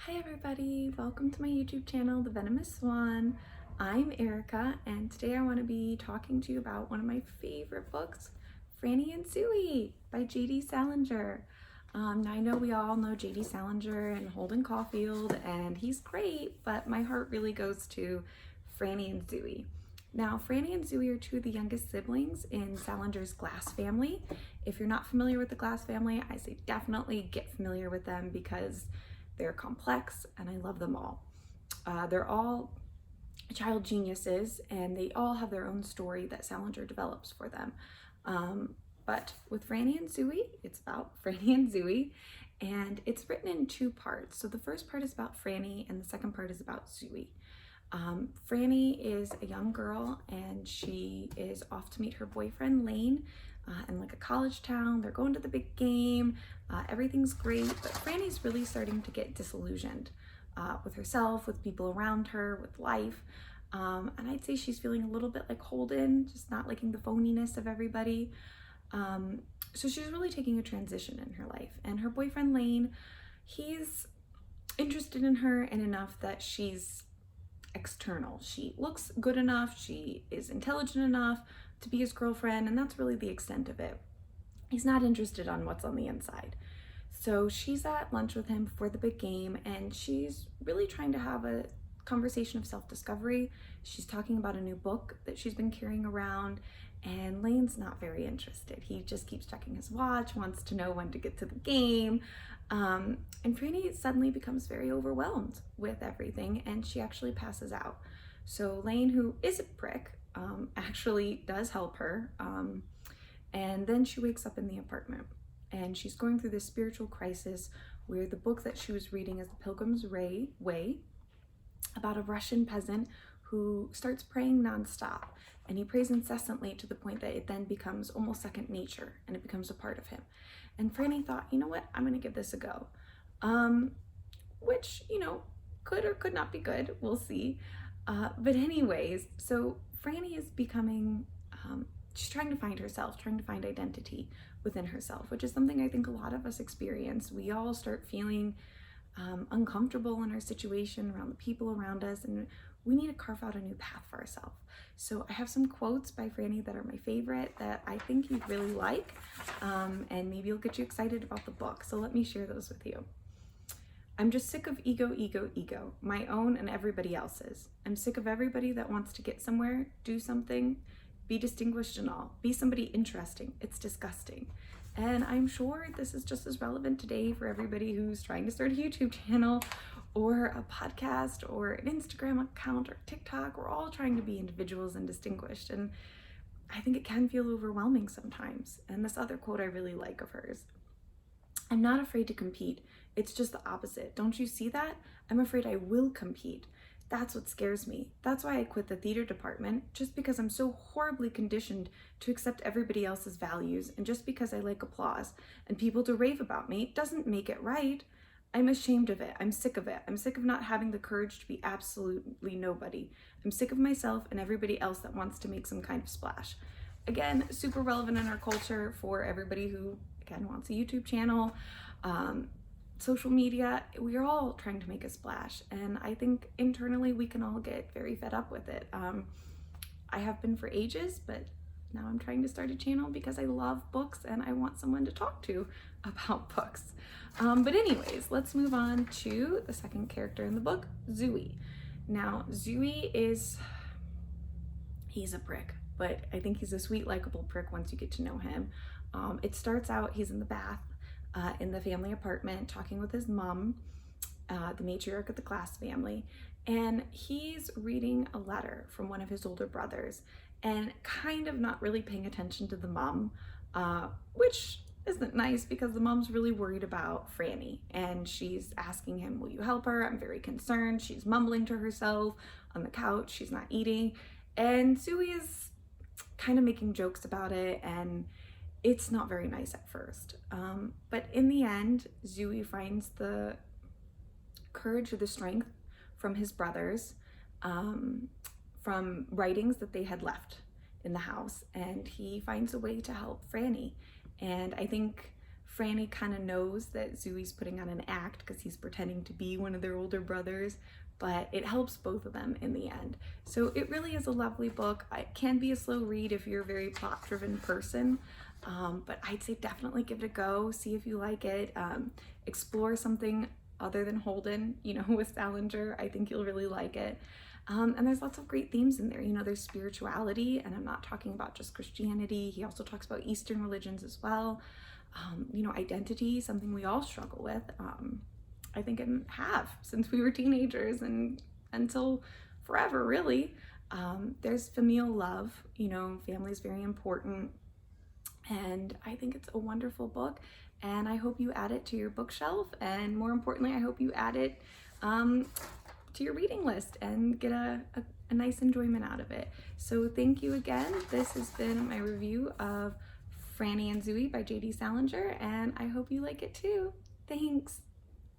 Hi everybody, welcome to my YouTube channel, The Venomous Swan. I'm Erica, and today I want to be talking to you about one of my favorite books, Franny and Zooey by J.D. Salinger. Now I know we all know J.D. Salinger and Holden Caulfield, and he's great, but my heart really goes to Franny and Zooey. Now, Franny and Zooey are two of the youngest siblings in Salinger's Glass family. If you're not familiar with the Glass family, I say definitely get familiar with them because they're complex and I love them all. They're all child geniuses and they all have their own story that Salinger develops for them. But with Franny and Zooey, it's about Franny and Zooey, and it's written in two parts. So the first part is about Franny and the second part is about Zooey. Franny is a young girl and she is off to meet her boyfriend Lane in like a college town. They're going to the big game. Everything's great, but Franny's really starting to get disillusioned with herself, with people around her, with life. And I'd say she's feeling a little bit like Holden, just not liking the phoniness of everybody. So she's really taking a transition in her life. And her boyfriend Lane, he's interested in her and enough that she's external. She looks good enough, she is intelligent enough to be his girlfriend, and that's really the extent of it. He's not interested on what's on the inside. So she's at lunch with him before the big game, and she's really trying to have a conversation of self-discovery. She's talking about a new book that she's been carrying around, and Lane's not very interested. He just keeps checking his watch, wants to know when to get to the game. And Franny suddenly becomes very overwhelmed with everything, and she actually passes out. So Lane, who is a prick, actually does help her. And then she wakes up in the apartment, and she's going through this spiritual crisis where the book that she was reading is The Pilgrim's Way, about a Russian peasant who starts praying nonstop, and he prays incessantly to the point that it then becomes almost second nature and it becomes a part of him. And Franny thought, you know what, I'm gonna give this a go. Which, could or could not be good, we'll see. But anyways, so Franny is becoming, she's trying to find herself, trying to find identity within herself, which is something I think a lot of us experience. We all start feeling uncomfortable in our situation, around the people around us, and we need to carve out a new path for ourselves. So I have some quotes by Franny that are my favorite that I think you'd really like, and maybe it'll get you excited about the book. So let me share those with you. I'm just sick of ego, ego, ego, my own and everybody else's. I'm sick of everybody that wants to get somewhere, do something, be distinguished and all, be somebody interesting. It's disgusting. And I'm sure this is just as relevant today for everybody who's trying to start a YouTube channel or a podcast or an Instagram account or TikTok. We're all trying to be individuals and distinguished. And I think it can feel overwhelming sometimes. And this other quote I really like of hers: I'm not afraid to compete. It's just the opposite. Don't you see that? I'm afraid I will compete. That's what scares me. That's why I quit the theater department, just because I'm so horribly conditioned to accept everybody else's values, and just because I like applause and people to rave about me doesn't make it right. I'm ashamed of it. I'm sick of it. I'm sick of not having the courage to be absolutely nobody. I'm sick of myself and everybody else that wants to make some kind of splash. Again, super relevant in our culture for everybody who, again, wants a YouTube channel, social media. We're all trying to make a splash, and I think internally we can all get very fed up with it. I have been for ages, but now I'm trying to start a channel because I love books and I want someone to talk to about books. But anyways, let's move on to the second character in the book, Zooey. Now, Zooey he's a prick, but I think he's a sweet, likable prick once you get to know him. It starts out, he's in the bath in the family apartment talking with his mom, the matriarch of the Glass family, and he's reading a letter from one of his older brothers and kind of not really paying attention to the mom, which isn't nice because the mom's really worried about Franny and she's asking him, will you help her? I'm very concerned. She's mumbling to herself on the couch. She's not eating. And Zooey is kind of making jokes about it, and it's not very nice at first. But in the end, Zooey finds the courage or the strength from his brothers, from writings that they had left in the house, and he finds a way to help Franny. And I think Franny kind of knows that Zooey's putting on an act because he's pretending to be one of their older brothers, but it helps both of them in the end. So it really is a lovely book. It can be a slow read if you're a very plot-driven person, but I'd say definitely give it a go, see if you like it, explore something other than Holden, you know, with Salinger. I think you'll really like it. And there's lots of great themes in there. You know, there's spirituality, and I'm not talking about just Christianity. He also talks about Eastern religions as well. You know, identity, something we all struggle with. I think and have since we were teenagers and until forever, really. There's familial love. You know, family is very important. And I think it's a wonderful book. And I hope you add it to your bookshelf. And more importantly, I hope you add it to your reading list and get a nice enjoyment out of it. So thank you again. This has been my review of Franny and Zooey by J.D. Salinger, and I hope you like it too. Thanks.